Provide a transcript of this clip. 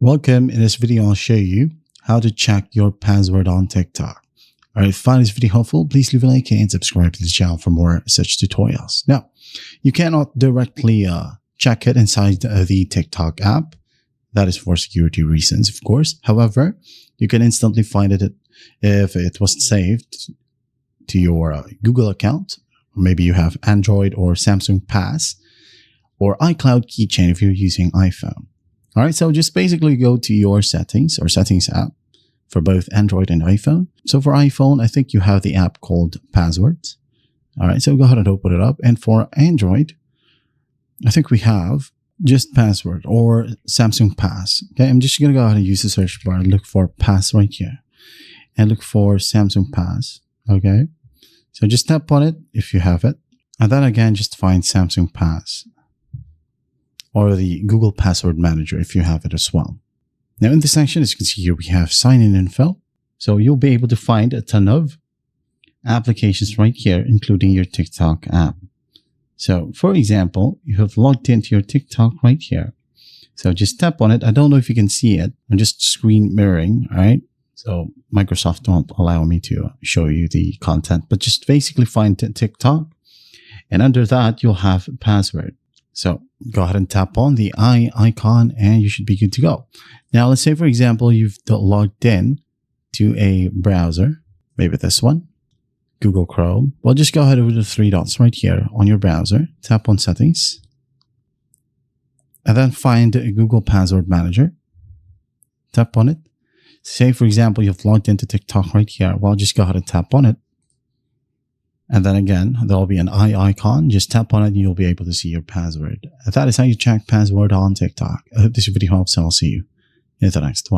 Welcome. In this video, I'll show you how to check your password on TikTok. All right, if you find this video helpful, please leave a like and subscribe to the channel for more such tutorials. Now, you cannot directly check it inside the TikTok app. That is for security reasons, of course. However, you can instantly find it if it was saved to your Google account. Maybe you have Android or Samsung Pass or iCloud Keychain if you're using iPhone. All right, so just basically go to your settings or settings app for both Android and iPhone. So for iPhone, I think you have the app called Passwords. All right, so go ahead and open it up. And for Android, I think we have just Password or Samsung Pass. Okay, I'm just going to go ahead and use the search bar and look for Pass right here and look for Samsung Pass. Okay, so just tap on it if you have it. And then again, just find Samsung Pass or the Google Password Manager if you have it as well. Now in this section, as you can see here, we have sign-in info. So you'll be able to find a ton of applications right here, including your TikTok app. So for example, you have logged into your TikTok right here. So just tap on it. I don't know if you can see it. I'm just screen mirroring, all right? So Microsoft won't allow me to show you the content, but just basically find TikTok. And under that, you'll have password. So go ahead and tap on the eye icon and you should be good to go. Now, let's say, for example, you've logged in to a browser, maybe this one, Google Chrome. Well, just go ahead over the three dots right here on your browser, tap on settings, and then find Google Password Manager. Tap on it. Say, for example, you've logged into TikTok right here. Well, just go ahead and tap on it. And then again, there'll be an eye icon. Just tap on it and you'll be able to see your password. That is how you check password on TikTok. I hope this video helps and I'll see you in the next one.